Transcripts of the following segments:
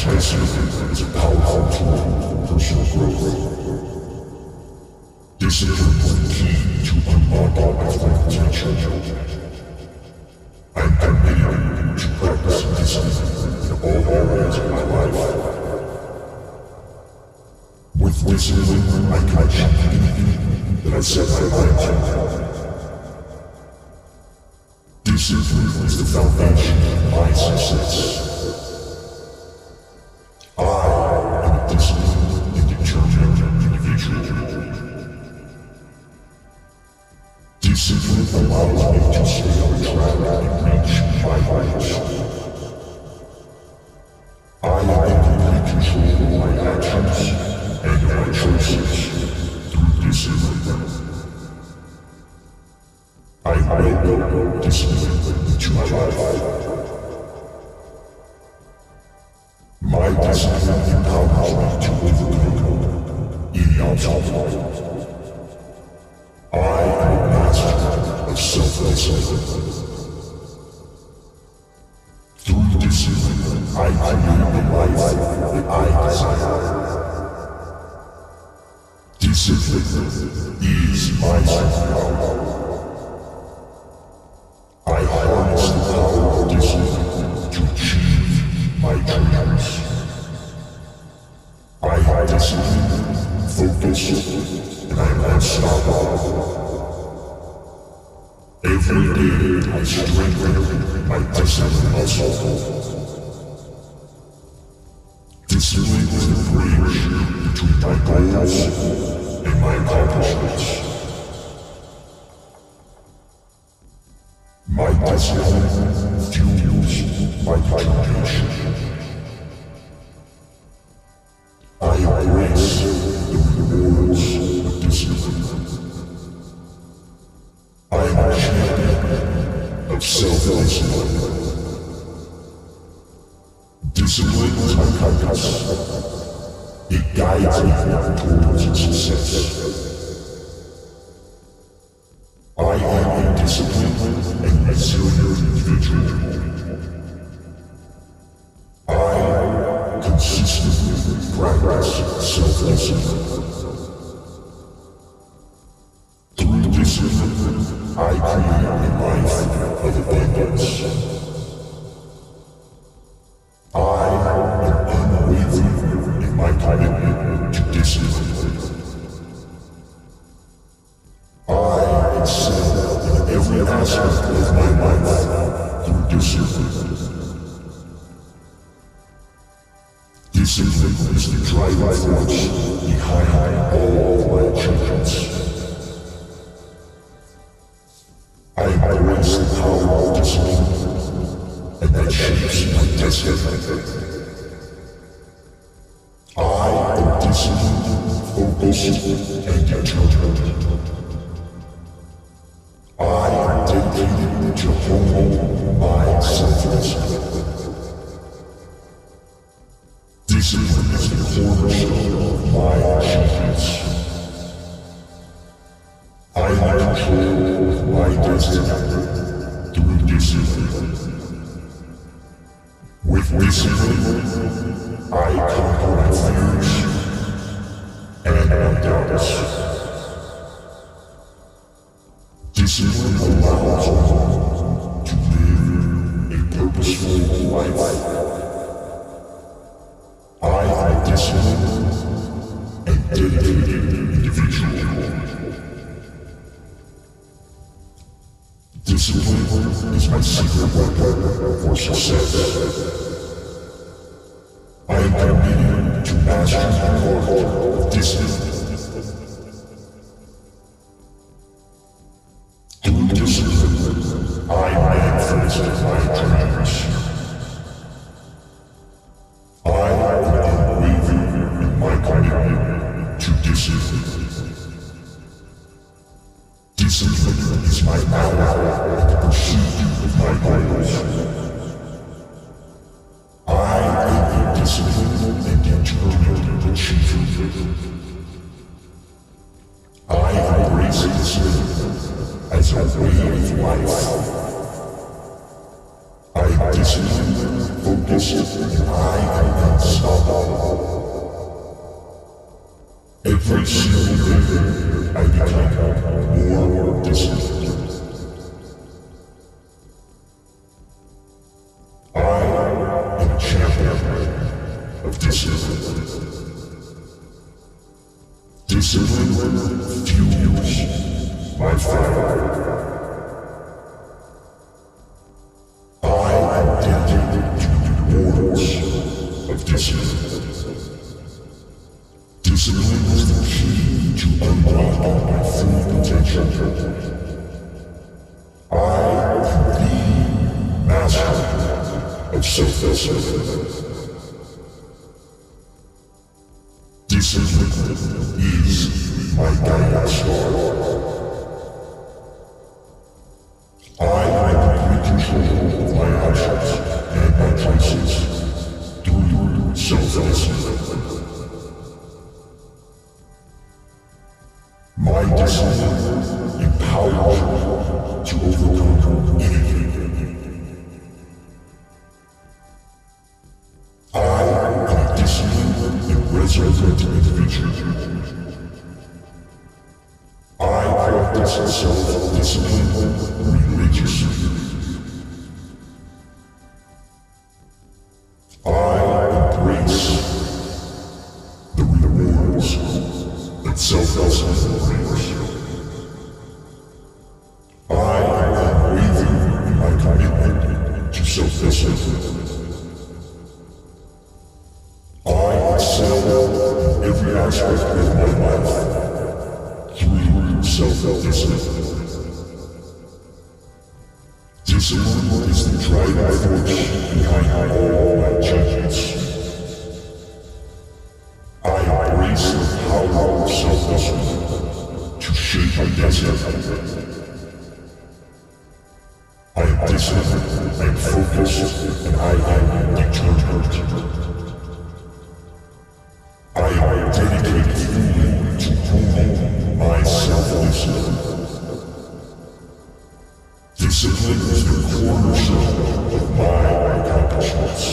discipline is a powerful tool for personal growth. Discipline is the key to unlocking my full potential. I'm committed to practicing discipline in all areas of my life. With discipline, I can achieve anything that I set my mind to. Discipline is the foundation of my success. I am a disciplined and determined individual. Discipline allows me to stay on track and reach my goals. I am in complete control of my actions and of my choices through discipline. I will discipline into my life. My discipline empowers me to overcome any obstacle. I am a master of self-discipline. Through discipline, I create the life that I desire. Discipline is my superpower. I harness the power of discipline to achieve my dreams. I have discipline, focus, and I am unstoppable. Every day I strengthen my discipline muscle. Discipline is the bridge between my goals and my accomplishments. My discipline fuels my determination. I embrace the rewards of discipline. I am a champion of self-discipline. Discipline is my compass. It guides me towards success. I am a disciplined and resilient individual. I consistently practice self-discipline. Through discipline, I create a life of abundance. I am unwavering in my commitment to discipline. I excel in every aspect of my life through discipline. Discipline is the driving force behind all of my achievements. I embrace the power of discipline, and that shapes my destiny. I am disciplined, focused, and determined. I am dedicated to honing my self-discipline. Discipline is the cornerstone of my achievements. I am in control of my destiny through discipline. With discipline, I conquer my fears and my doubts. Discipline allows me to live a purposeful life. I am a disciplined and dedicated individual. Discipline is my secret weapon for success. I am committed to mastering the art of discipline. Through discipline, I manifest my dreams. I am unwavering in my commitment to discipline. Discipline is my ally in the pursuit of my goals. I am a disciplined and determined achiever. I embrace discipline as a way of life. I am disciplined, focused, and I am unstoppable. Every single day, I become more disciplined. I am a champion of discipline. Discipline fuels my fire. I am dedicated to the rewards of discipline. Discipline is the key to unlocking my full potential. I am the master of self-discipline. Discipline is my guiding star. I am in control of my actions and my choices through self-discipline. My discipline empowers me to overcome anything. I am a disciplined and resolute individual. I practice self-discipline religiously. I embrace the rewards that self-discipline brings. I am unwavering in my commitment to self-discipline. I excel in every aspect of my life through self-discipline. Discipline is the driving force behind all my achievements. I embrace the power of self-discipline to shape my destiny. I am disciplined, I am focused, and I am determined. I am dedicated fully to honing my self-discipline. Discipline is the cornerstone of my accomplishments.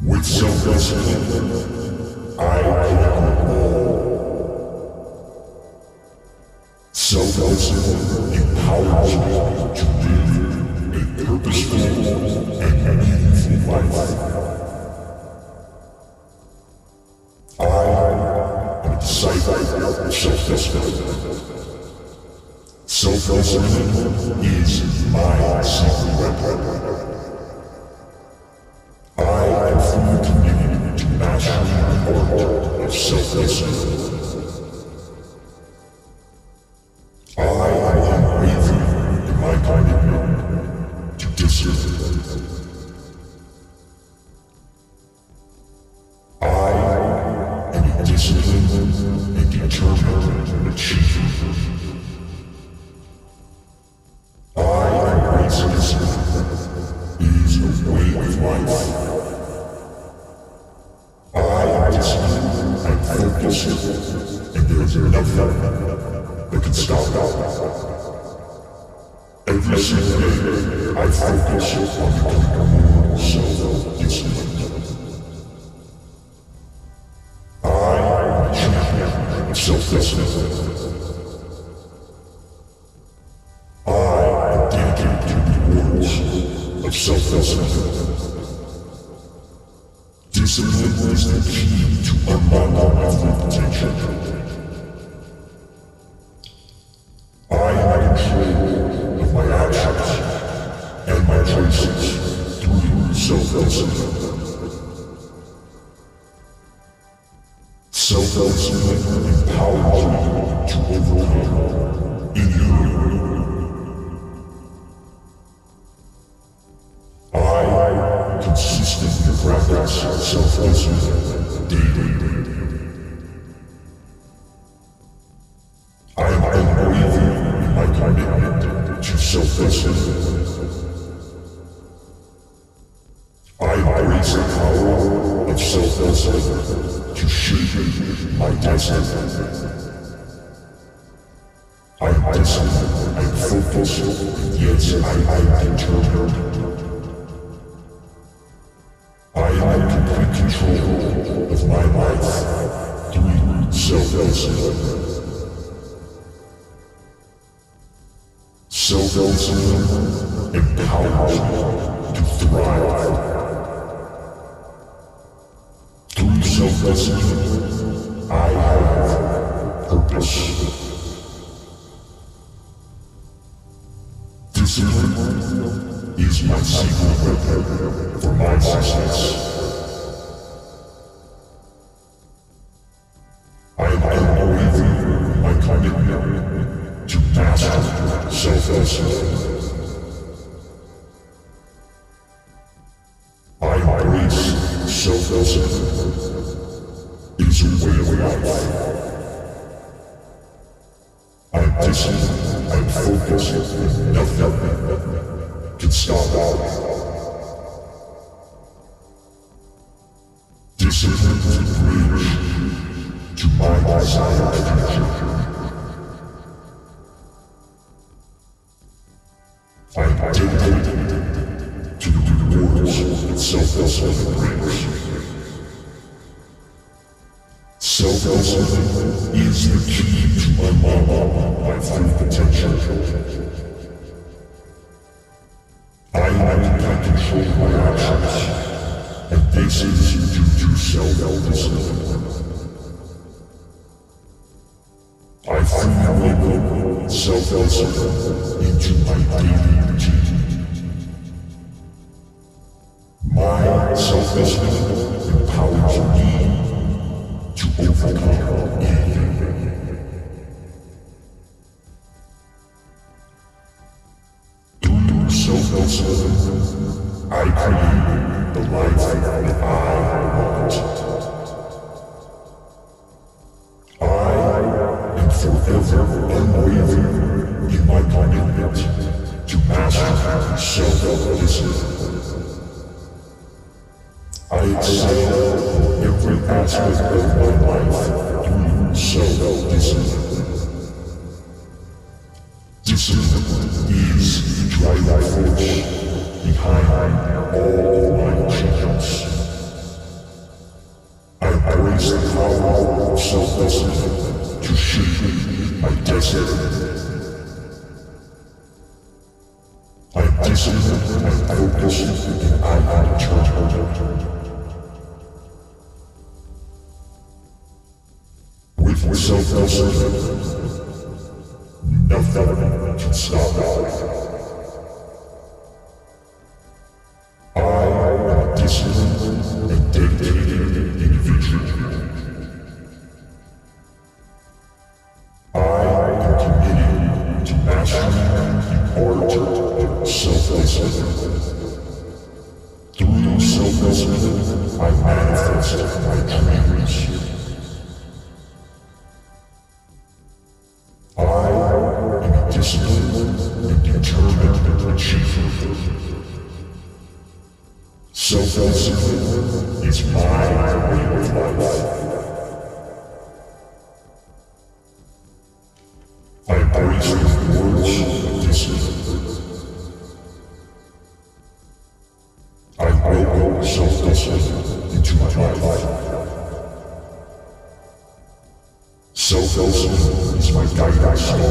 With self-discipline, I conquer all. Self-discipline empowers me to live a purposeful and meaningful life. I am a disciple of self-discipline. Self-discipline is my secret weapon. I am fully committed to mastering the art of self-discipline. I am unwavering in my commitment to discipline. I am a disciplined and determined achiever. I embrace discipline. It is a way of life. I am disciplined and focused, and there is nothing that can stop me. Every single day, I focus on becoming more self-disciplined. I am a champion of self-discipline. I am dedicated to the rewards of self-discipline. Discipline is the key to unlocking my full potential. I am in control of my actions and my choices through self-discipline. Self-discipline empowers me to overcome anything. I consistently practice self-discipline daily. I am unwavering in my commitment to self-discipline. I embrace the power of self-discipline to shape my destiny. I am disciplined, I am focused, yet I am determined. control of my life through self-discipline. Self-discipline empowers me to thrive. Through self-discipline, I have purpose. Discipline is my secret weapon for my success. I am unwavering in my commitment to master self-discipline. I embrace self-discipline. It is a way of life. I am disciplined, I am focused, and nothing can stop me. Discipline is a bridge to my desired future. I am dedicated to the rewards that self-discipline brings. Self-discipline is the key to unlocking my full potential. I can control my actions, and this is due to self-discipline. I fully welcome self-discipline into my daily routine. My self-discipline empowers me to overcome evil. Through self-discipline, I create the life that I want. I am forever unwavering in my commitment to master self-discipline. I excel in every aspect of my life through self-discipline. Discipline is the driving force behind all my achievements. I embrace the power of self-discipline to shape my destiny. I am disciplined and focused, and I am determined. With self-discipline, nothing can stop me. I am a disciplined and dedicated individual. I am committed to mastering the art of self-discipline. Through self-discipline, I manifest my dreams. Disciplined and determined achiever. Self-discipline is my way of life. I embrace the rewards of discipline. I welcome self-discipline into my life. Self-discipline is my guiding star.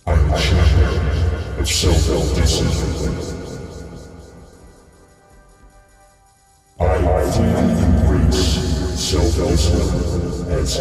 I am a champion of self-discipline. I fully embrace self-discipline as